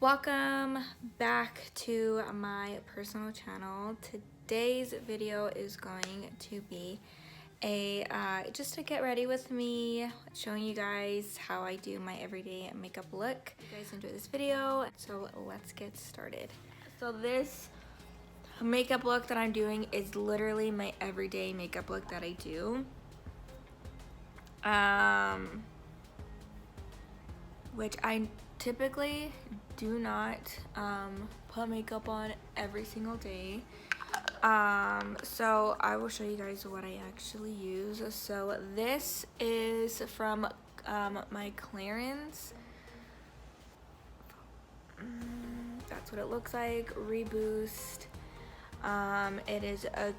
Welcome back to my personal channel. Today's video is going to be a just to get ready with me, showing you guys how I do my everyday makeup look. If you guys enjoy this video, so let's get started. So this makeup look that I'm doing is literally my everyday makeup look that I do. Which I typically do not put makeup on every single day. So I will show you guys what I actually use. So this is from my Clarins. That's what it looks like. Reboost. It is a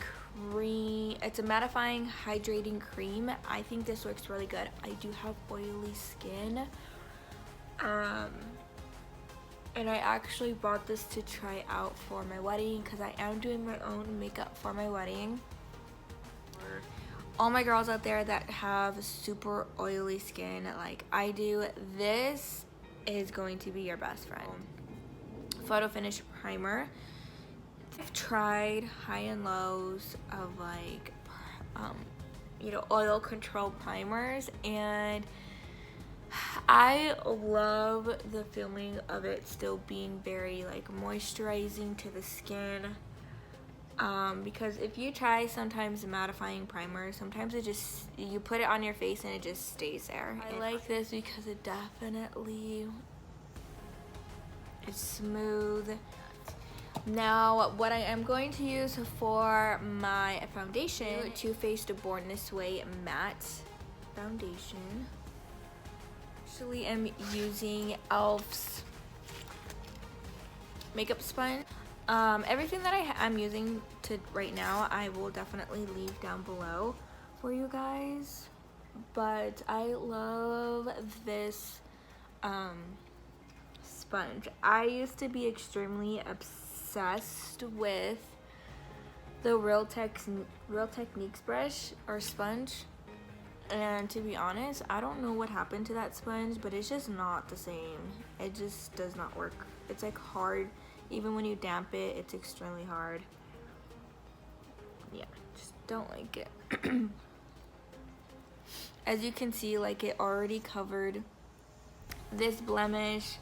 cream. It's a mattifying hydrating cream. I think this works really good. I do have oily skin. And I actually bought this to try out for my wedding because I am doing my own makeup for my wedding. For all my girls out there that have super oily skin like I do, this is going to be your best friend. Photo Finish Primer. I've tried high and lows of like, oil control primers, and I love the feeling of it still being very like moisturizing to the skin, because if you try sometimes mattifying primer, sometimes it just, you put it on your face and it just stays there. I like this because it definitely is smooth. Now what I am going to use for my foundation, Too Faced Born This Way matte foundation. Actually am using e.l.f.'s makeup sponge. Everything that I'm using right now I will definitely leave down below for you guys, but I love this sponge. I used to be extremely obsessed with the Real Techniques brush or sponge. And to be honest, I don't know what happened to that sponge, but it's just not the same. It just does not work. It's like hard. Even when you damp it, it's extremely hard. Yeah, just don't like it. As you can see, like, it already covered this blemish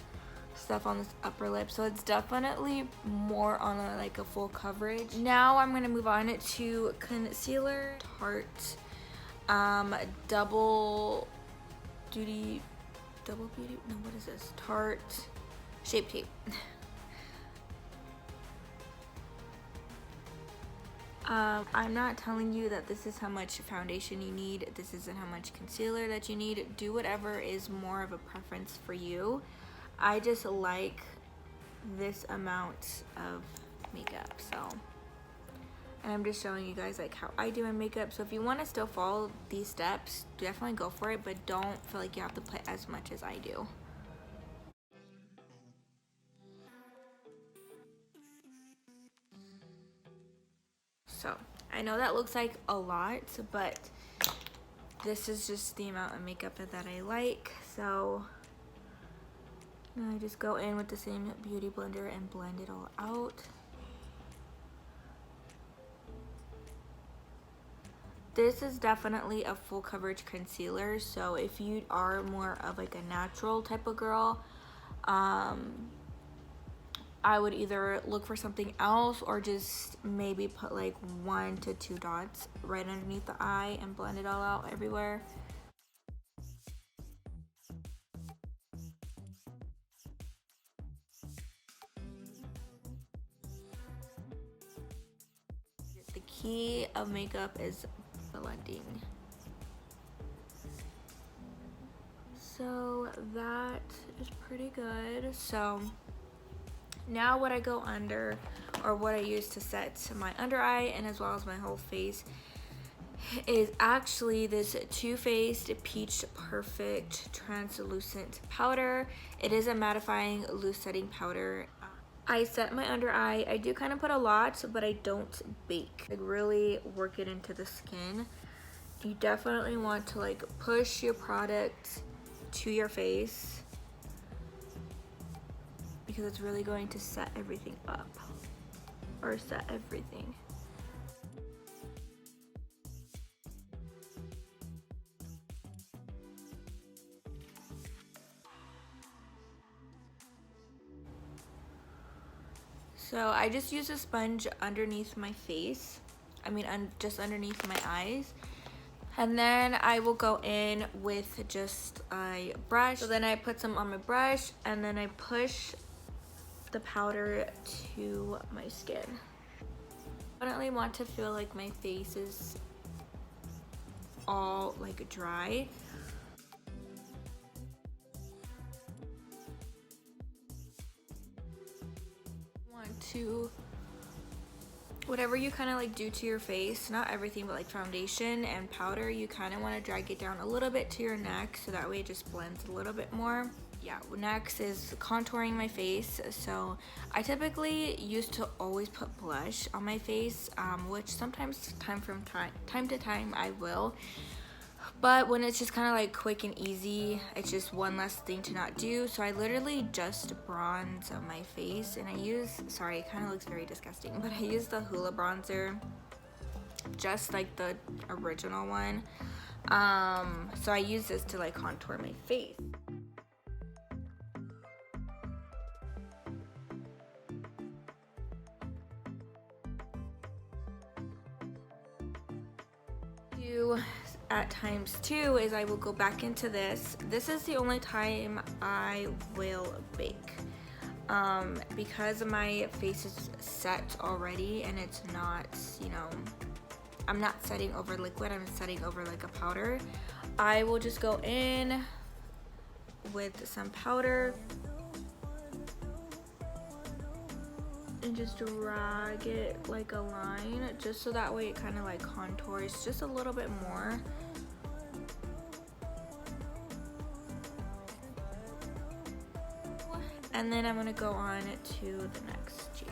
stuff on this upper lip, so it's definitely more on a full coverage. Now I'm gonna move on to concealer. Tarte double beauty, no, what is this? Tarte Shape Tape. I'm not telling you that this is how much foundation you need. This isn't how much concealer that you need. Do whatever is more of a preference for you. I just like this amount of makeup, so. And I'm just showing you guys like how I do my makeup. So if you want to still follow these steps, definitely go for it, but don't feel like you have to put as much as I do. So I know that looks like a lot, but this is just the amount of makeup that I like. So I just go in with the same beauty blender and blend it all out. This is definitely a full coverage concealer, so if you are more of like a natural type of girl, I would either look for something else or just maybe put like 1 to 2 dots right underneath the eye and blend it all out everywhere. The key of makeup is blending. So that is pretty good. So now what I go under, or what I use to set my under eye and as well as my whole face, is actually this Too Faced Peach Perfect Translucent Powder. It is a mattifying loose setting powder. I set my under eye. I do kind of put a lot, but I don't bake. I really work it into the skin. You definitely want to like push your product to your face, because it's really going to set everything up, or set everything. So I just use a sponge underneath my face. I mean, just underneath my eyes. And then I will go in with just a brush. So then I put some on my brush and then I push the powder to my skin. I definitely want to feel like my face is all like dry. To whatever you kind of like do to your face, not everything, but like foundation and powder, you kind of want to drag it down a little bit to your neck so that way it just blends a little bit more. Yeah, next is contouring my face. So I typically used to always put blush on my face, which sometimes time to time I will. But when it's just kind of like quick and easy, it's just one less thing to not do. So I literally just bronze my face, and I use, sorry, it kind of looks very disgusting, but I use the Hoola bronzer, just like the original one. So I use this to like contour my face. At times too is I will go back into this. This is the only time I will bake, because my face is set already and it's not, you know, I'm not setting over liquid, I'm setting over like a powder. I will just go in with some powder and just drag it like a line, just so that way it kind of like contours just a little bit more. And then I'm gonna go on to the next cheek.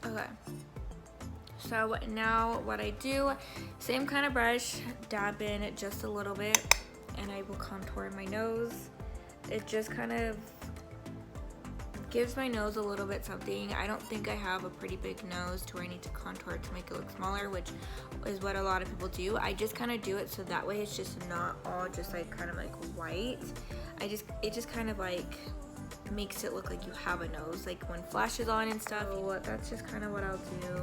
Okay, so now what I do, same kind of brush, dab in it just a little bit, and I will contour my nose. It just kind of gives my nose a little bit something. I don't think I have a pretty big nose to where I need to contour to make it look smaller, which is what a lot of people do. I just kind of do it so that way it's just not all just like kind of like white. It just kind of like makes it look like you have a nose, like when flash is on and stuff. So that's just kind of what I'll do.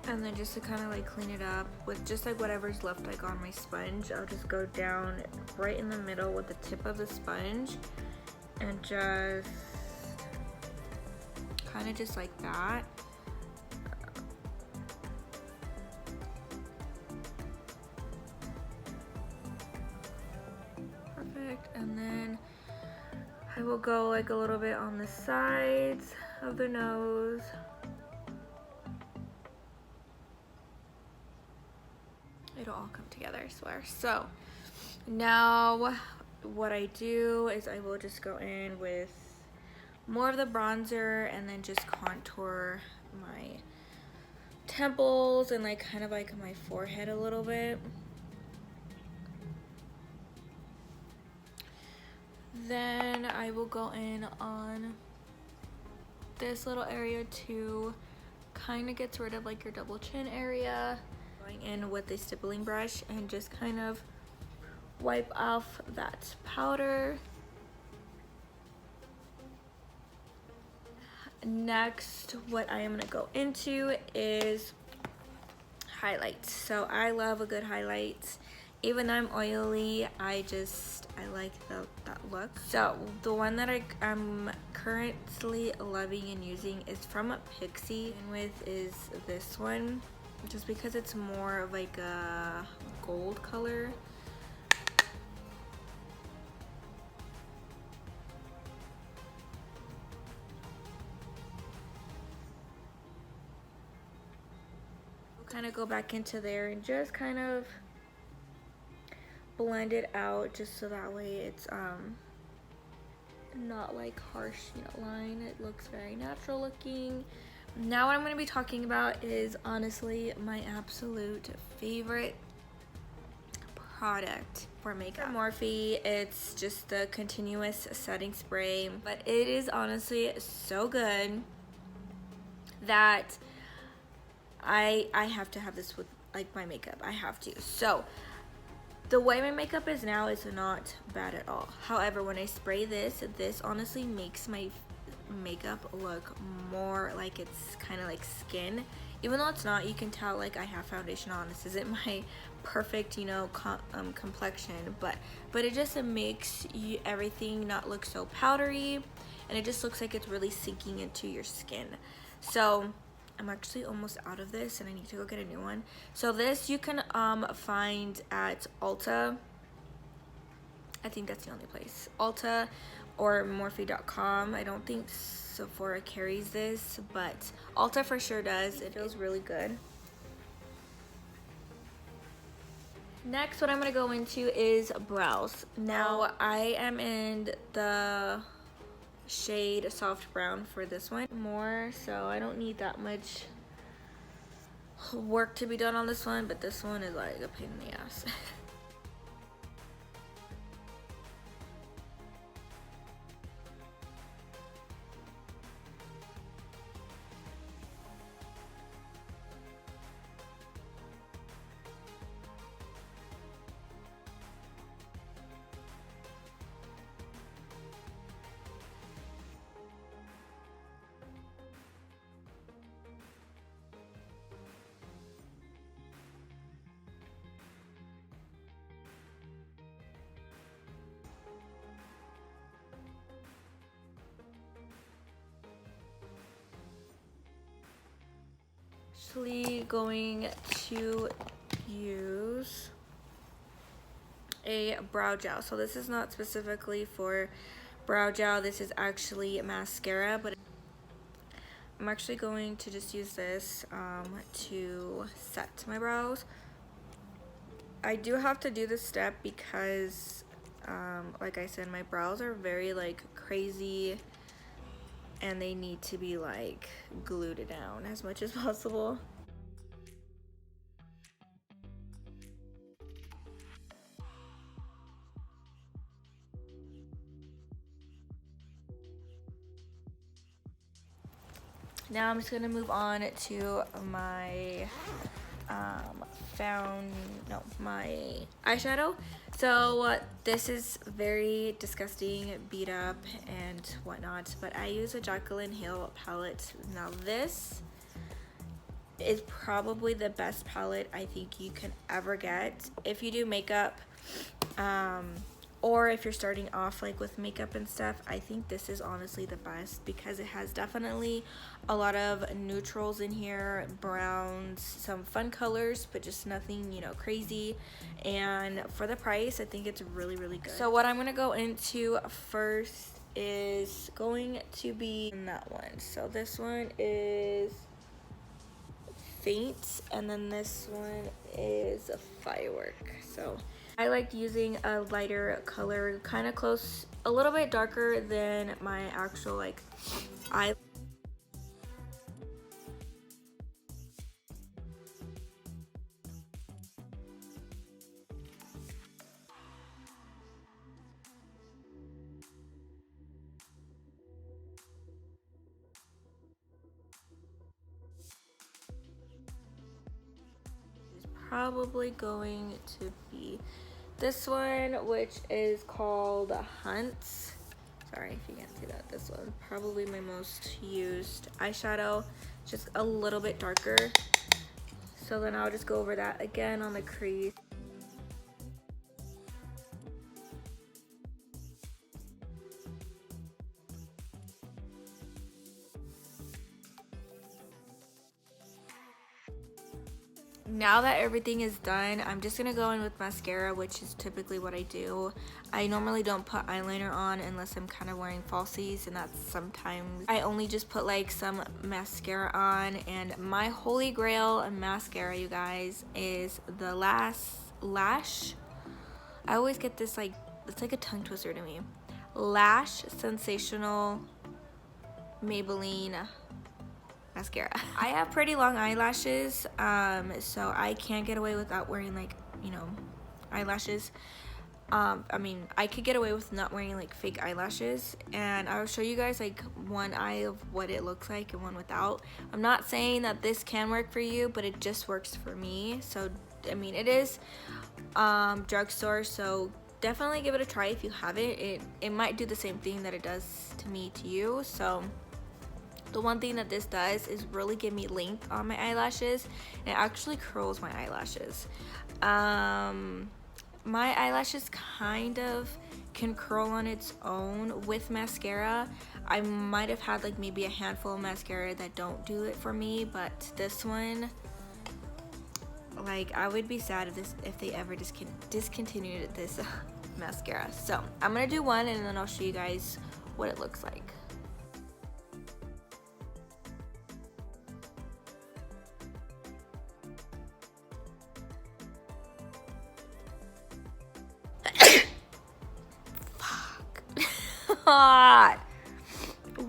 And then just to kind of like clean it up with just like whatever's left like on my sponge, I'll just go down right in the middle with the tip of the sponge and just kind of just like that. Perfect. And then I will go like a little bit on the sides of the nose. It'll all come together, I swear. So now what I do is I will just go in with more of the bronzer and then just contour my temples and like kind of like my forehead a little bit. Then I will go in on this little area to kind of gets rid of like your double chin area. Going in with a stippling brush and just kind of wipe off that powder. next, what I am gonna go into is highlights. So I love a good highlight. Even though I'm oily, I like that look. So the one that I'm currently loving and using is from Pixie, and with is this one, just because it's more of like a gold color. Kind of go back into there and just kind of blend it out, just so that way it's not like harsh, line. It looks very natural looking. Now what I'm going to be talking about is honestly my absolute favorite product for makeup. Morphe. It's just the continuous setting spray, but it is honestly so good that I have to have this with like my makeup. I have to. So the way my makeup is now is not bad at all. However, when I spray this honestly makes my makeup look more like it's kind of like skin. Even though it's not, you can tell like I have foundation on. This isn't my perfect, complexion, but it just makes everything not look so powdery, and it just looks like it's really sinking into your skin. So I'm actually almost out of this and I need to go get a new one. So this you can find at Ulta. I think that's the only place. Ulta or Morphe.com. I don't think Sephora carries this, but Ulta for sure does. It feels really good. Next, what I'm going to go into is brows. Now, I am in the shade soft brown for this one more, so I don't need that much work to be done on this one, but this one is like a pain in the ass. Actually going to use a brow gel. So this is not specifically for brow gel, this is actually mascara, but I'm actually going to just use this to set my brows. I do have to do this step because like I said, my brows are very like crazy and they need to be like glued down as much as possible. Now I'm just gonna move on to my my eyeshadow. So this is very disgusting, beat up and whatnot, but I use a Jaclyn Hill palette. Now this is probably the best palette I think you can ever get if you do makeup, or if you're starting off like with makeup and stuff. I think this is honestly the best because it has definitely a lot of neutrals in here, browns, some fun colors, but just nothing, crazy. And for the price, I think it's really, really good. So what I'm gonna go into first is going to be that one. So this one is Faint, and then this one is a Firework. So I like using a lighter color, kind of close, a little bit darker than my actual like eye. Is probably going to be this one, which is called Hunts. Sorry if you can't see that. This one, probably my most used eyeshadow, just a little bit darker. So then I'll just go over that again on the crease. Now that everything is done, I'm just gonna go in with mascara, which is typically what I do. I normally don't put eyeliner on unless I'm kind of wearing falsies, and that's sometimes. I only just put like some mascara on, and my holy grail mascara, you guys, is the Lash. I always get this like, it's like a tongue twister to me. Lash Sensational Maybelline mascara. I have pretty long eyelashes, so I can't get away without wearing like, you know, eyelashes. I mean, I could get away with not wearing like fake eyelashes, and I'll show you guys like one eye of what it looks like and one without. I'm not saying that this can work for you, but it just works for me. So I mean, it is drugstore, so definitely give it a try if you haven't. It might do the same thing that it does to me to you. So the one thing that this does is really give me length on my eyelashes, and it actually curls my eyelashes. My eyelashes kind of can curl on its own with mascara. I might have had like maybe a handful of mascara that don't do it for me, but this one, like, I would be sad if they ever discontinued this mascara. So I'm gonna do one, and then I'll show you guys what it looks like.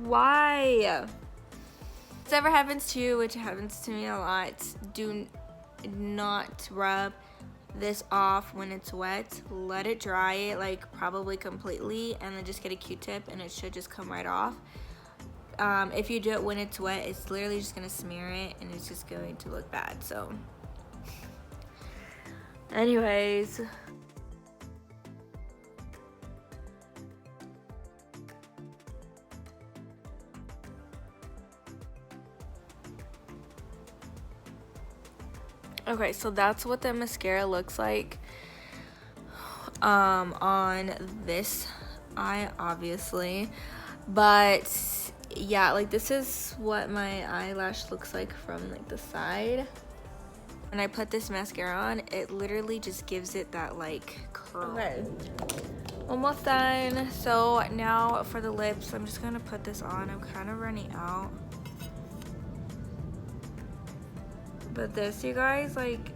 Why? If this ever happens to you, which happens to me a lot, do not rub this off when it's wet. Let it dry, like probably completely, and then just get a Q-tip and it should just come right off. If you do it when it's wet, it's literally just gonna smear it and it's just going to look bad. So anyways, okay, so that's what the mascara looks like on this eye, obviously. But yeah, like this is what my eyelash looks like from like the side. When I put this mascara on, it literally just gives it that like curl. Okay, almost done. So now for the lips, I'm just gonna put this on. I'm kind of running out. But this, you guys, like,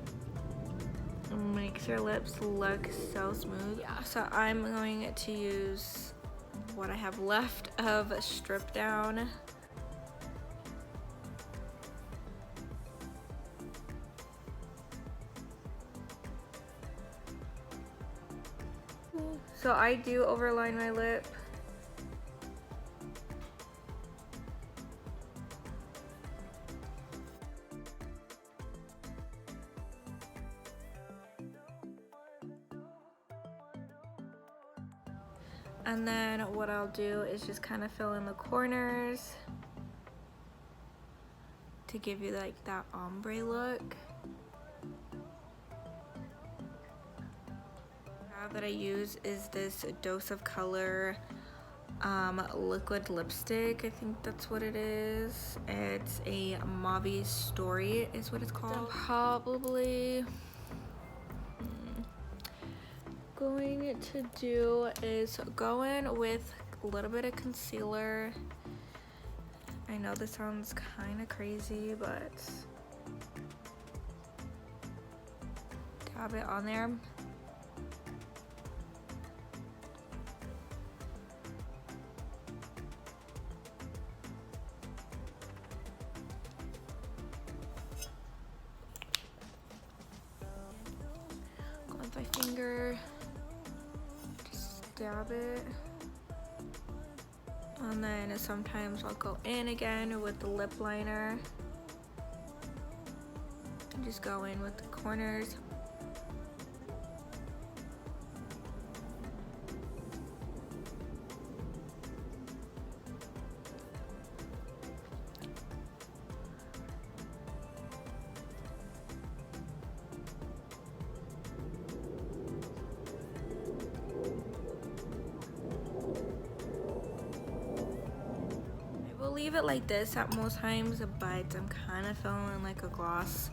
makes your lips look so smooth. Yeah, so I'm going to use what I have left of Strip Down. So I do overline my lip. And then what I'll do is just kind of fill in the corners to give you like that ombre look. That I use is this Dose of Color liquid lipstick. I think that's what it is. It's a Mauve Story is what it's called. I'm probably going to do is go in with a little bit of concealer. I know this sounds kind of crazy, but dab it on there. Go with my finger. Dab it, and then sometimes I'll go in again with the lip liner and just go in with the corners. leave it like this at most times, but I'm kind of feeling like a gloss.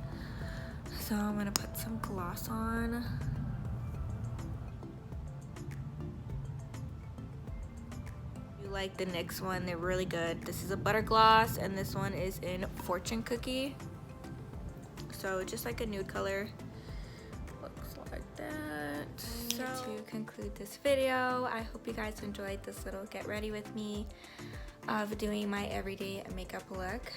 So I'm gonna put some gloss on. You like the NYX one, they're really good. This is a butter gloss and this one is in Fortune Cookie. So just like a nude color. Looks like that. So to conclude this video, I hope you guys enjoyed this little get ready with me of doing my everyday makeup look.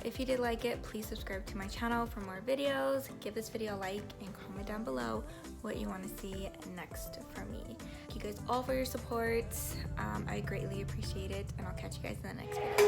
If you did like it, please subscribe to my channel for more videos. Give this video a like and comment down below what you want to see next from me. Thank you guys all for your support. I greatly appreciate it, and I'll catch you guys in the next video.